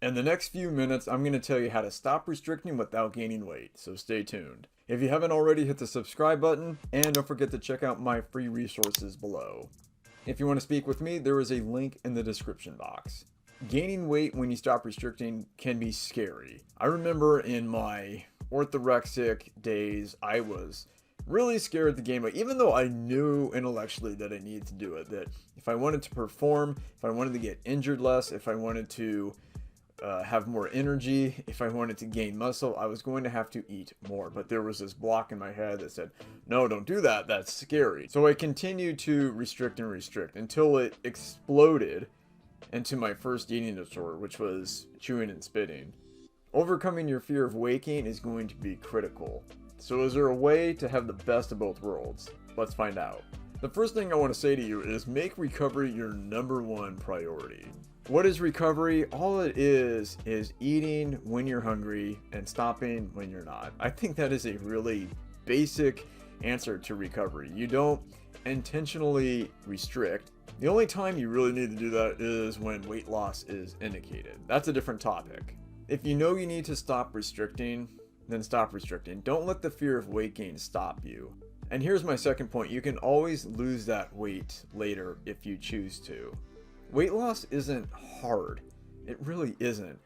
In the next few minutes, I'm going to tell you how to stop restricting without gaining weight, so stay tuned. If you haven't already, hit the subscribe button, and don't forget to check out my free resources below. If you want to speak with me, there is a link in the description box. Gaining weight when you stop restricting can be scary. I remember in my orthorexic days, I was really scared to gain weight, even though I knew intellectually that I needed to do it, that if I wanted to perform, if I wanted to get injured less, if I wanted to have more energy, if I wanted to gain muscle, I was going to have to eat more. But there was this block in my head that said, no, don't do that, that's scary. So I continued to restrict and restrict until it exploded into my first eating disorder, which was chewing and spitting. Overcoming your fear of weight gain is going to be critical. So is there a way to have the best of both worlds? Let's find out. The first thing I want to say to you is make recovery your #1 priority. What is recovery? All it is eating when you're hungry and stopping when you're not. I think that is a really basic answer to recovery. You don't intentionally restrict. The only time you really need to do that is when weight loss is indicated. That's a different topic. If you know you need to stop restricting, then stop restricting. Don't let the fear of weight gain stop you. And here's my second point. You can always lose that weight later if you choose to. Weight loss isn't hard. It really isn't.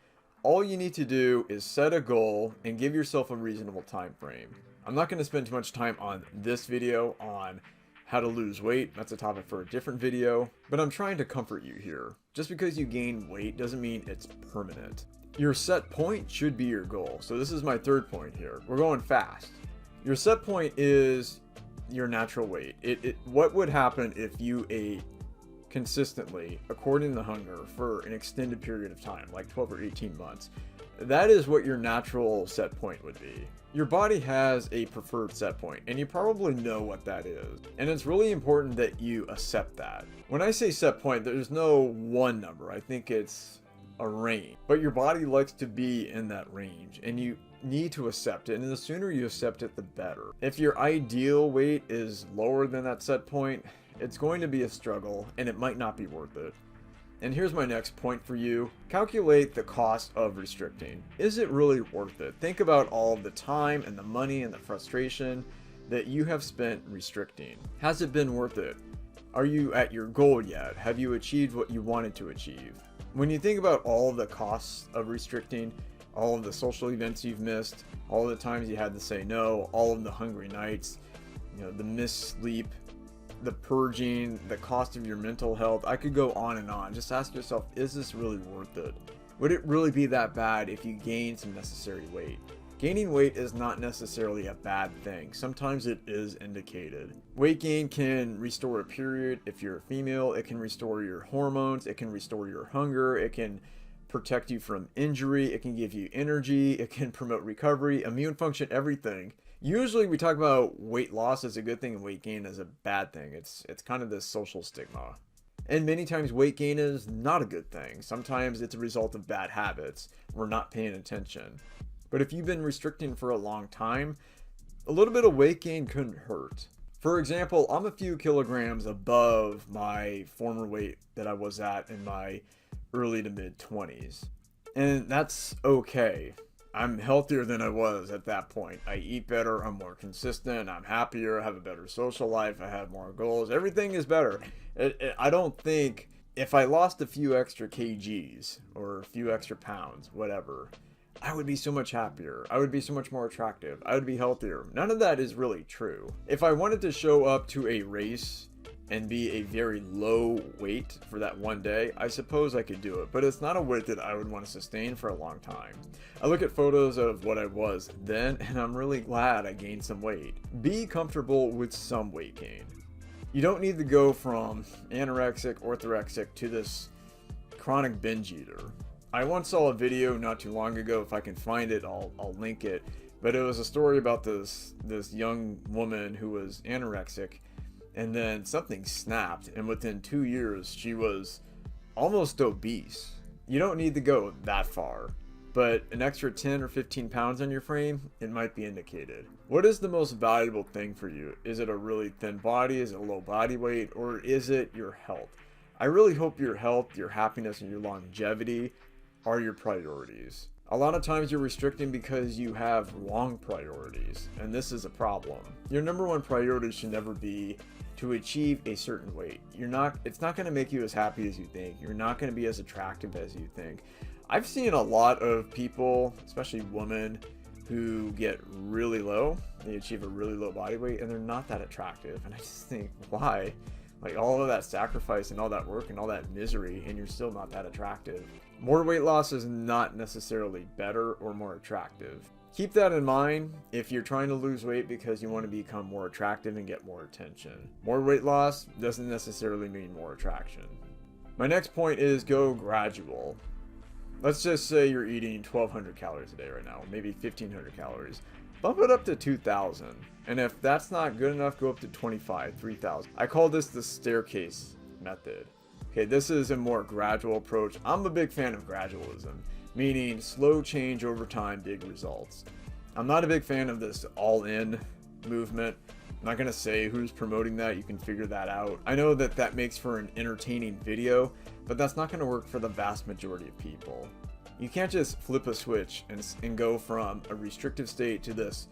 All you need to do is set a goal and give yourself a reasonable time frame. I'm not going to spend too much time on this video on how to lose weight. That's a topic for a different video, but I'm trying to comfort you here. Just because you gain weight doesn't mean it's permanent. Your set point should be your goal. So this is my third point here. We're going fast. Your set point is your natural weight. What would happen if you ate consistently according to hunger for an extended period of time, like 12 or 18 months? That is what your natural set point would be. Your body has a preferred set point, and you probably know what that is. And it's really important that you accept that. When I say set point, there's no one number. I think it's a range. But your body likes to be in that range, and you need to accept it. And the sooner you accept it, the better. If your ideal weight is lower than that set point, it's going to be a struggle, and it might not be worth it. And here's my next point for you. Calculate the cost of restricting. Is it really worth it? Think about all of the time and the money and the frustration that you have spent restricting. Has it been worth it? Are you at your goal yet? Have you achieved what you wanted to achieve? When you think about all of the costs of restricting, all of the social events you've missed, all the times you had to say no, all of the hungry nights, the missed sleep, the purging, the cost of your mental health, I could go on and on. Just ask yourself, is this really worth it? Would it really be that bad if you gain some necessary weight? Gaining weight is not necessarily a bad thing. Sometimes it is indicated. Weight gain can restore a period. If you're a female, it can restore your hormones. It can restore your hunger. It can protect you from injury. It can give you energy. It can promote recovery, immune function, everything. Usually we talk about weight loss as a good thing and weight gain as a bad thing. It's kind of this social stigma. And many times weight gain is not a good thing. Sometimes it's a result of bad habits. We're not paying attention. But if you've been restricting for a long time, a little bit of weight gain couldn't hurt. For example, I'm a few kilograms above my former weight that I was at in my early to mid 20s. And that's okay. I'm healthier than I was at that point. I eat better, I'm more consistent, I'm happier, I have a better social life, I have more goals, everything is better. I don't think if I lost a few extra kgs or a few extra pounds, whatever, I would be so much happier. I would be so much more attractive. I would be healthier. None of that is really true. If I wanted to show up to a race and be a very low weight for that one day, I suppose I could do it, but it's not a weight that I would want to sustain for a long time. I look at photos of what I was then, and I'm really glad I gained some weight. Be comfortable with some weight gain. You don't need to go from anorexic, orthorexic to this chronic binge eater. I once saw a video not too long ago. If I can find it, I'll link it. But it was a story about this young woman who was anorexic, and then something snapped, and within 2 years she was almost obese. You don't need to go that far, but an extra 10 or 15 pounds on your frame, it might be indicated. What is the most valuable thing for you? Is it a really thin body? Is it a low body weight? Or is it your health? I really hope your health, your happiness, and your longevity are your priorities? A lot of times you're restricting because you have wrong priorities, and this is a problem. Your number one priority should never be to achieve a certain weight. It's not going to make you as happy as you think. You're not going to be as attractive as you think. I've seen a lot of people, especially women, who get really low. They achieve a really low body weight and they're not that attractive. And I just think, why? Like, all of that sacrifice and all that work and all that misery, and you're still not that attractive. More weight loss is not necessarily better or more attractive. Keep that in mind if you're trying to lose weight because you want to become more attractive and get more attention. More weight loss doesn't necessarily mean more attraction. My next point is go gradual. Let's just say you're eating 1,200 calories a day right now, maybe 1,500 calories. Bump it up to 2,000. And if that's not good enough, go up to 25, 3,000. I call this the staircase method. Okay, this is a more gradual approach. I'm a big fan of gradualism, meaning slow change over time, big results. I'm not a big fan of this all-in movement. I'm not going to say who's promoting that. You can figure that out. I know that that makes for an entertaining video, but that's not going to work for the vast majority of people. You can't just flip a switch and go from a restrictive state to this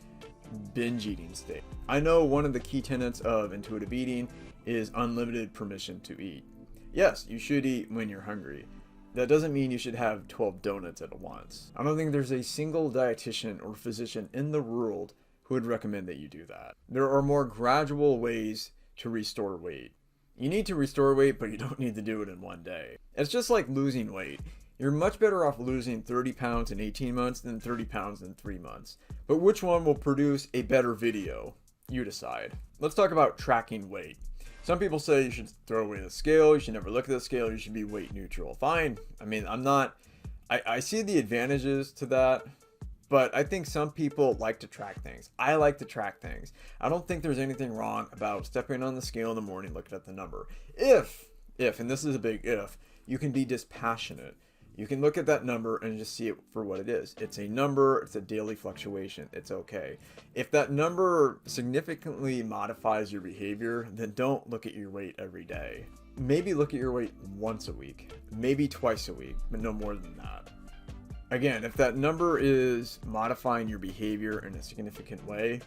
binge eating state. I know one of the key tenets of intuitive eating is unlimited permission to eat. Yes, you should eat when you're hungry. That doesn't mean you should have 12 donuts at once. I don't think there's a single dietitian or physician in the world who would recommend that you do that. There are more gradual ways to restore weight. You need to restore weight, but you don't need to do it in one day. It's just like losing weight. You're much better off losing 30 pounds in 18 months than 30 pounds in 3 months. But which one will produce a better video? You decide. Let's talk about tracking weight. Some people say you should throw away the scale, you should never look at the scale, you should be weight neutral. Fine. I mean, I see the advantages to that, but I think some people like to track things. I like to track things. I don't think there's anything wrong about stepping on the scale in the morning, looking at the number. If, and this is a big if, you can be dispassionate. You can look at that number and just see it for what it is. It's a number, it's a daily fluctuation, it's okay. If that number significantly modifies your behavior, then don't look at your weight every day. Maybe look at your weight once a week, maybe twice a week, but no more than that. Again, if that number is modifying your behavior in a significant way,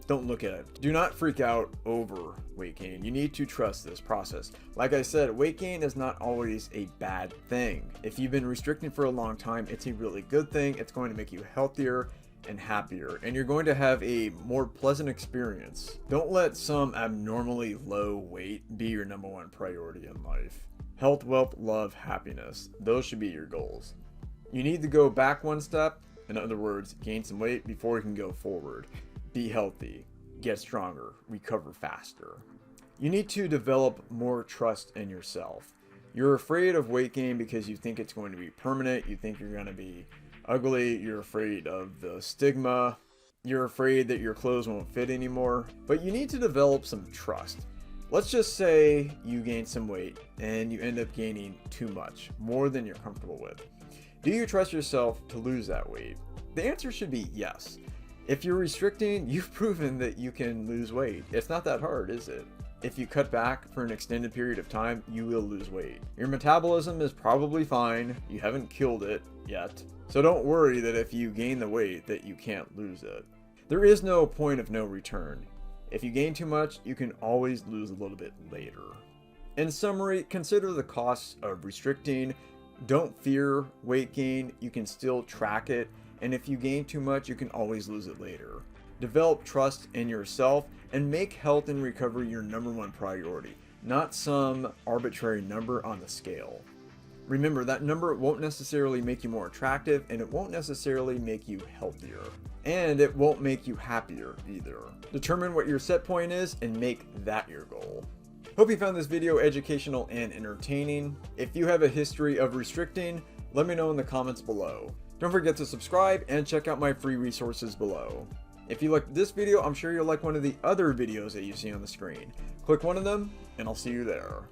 don't look at it. Do not freak out over weight gain. You need to trust this process. Like I said, weight gain is not always a bad thing. If you've been restricting for a long time, it's a really good thing. It's going to make you healthier and happier, and you're going to have a more pleasant experience. Don't let some abnormally low weight be your number one priority in life. Health, wealth, love, happiness. Those should be your goals. You need to go back one step. In other words, gain some weight before you can go forward. Be healthy, get stronger, recover faster. You need to develop more trust in yourself. You're afraid of weight gain because you think it's going to be permanent. You think you're going to be ugly. You're afraid of the stigma. You're afraid that your clothes won't fit anymore. But you need to develop some trust. Let's just say you gain some weight and you end up gaining too much, more than you're comfortable with. Do you trust yourself to lose that weight? The answer should be yes. If you're restricting, you've proven that you can lose weight. It's not that hard, is it? If you cut back for an extended period of time, you will lose weight. Your metabolism is probably fine. You haven't killed it yet. So don't worry that if you gain the weight that you can't lose it. There is no point of no return. If you gain too much, you can always lose a little bit later. In summary, consider the costs of restricting. Don't fear weight gain. You can still track it. And if you gain too much, you can always lose it later. Develop trust in yourself and make health and recovery your number one priority, not some arbitrary number on the scale. Remember, that number won't necessarily make you more attractive, and it won't necessarily make you healthier. And it won't make you happier either. Determine what your set point is and make that your goal. Hope you found this video educational and entertaining. If you have a history of restricting, let me know in the comments below. Don't forget to subscribe and check out my free resources below. If you liked this video, I'm sure you'll like one of the other videos that you see on the screen. Click one of them, and I'll see you there.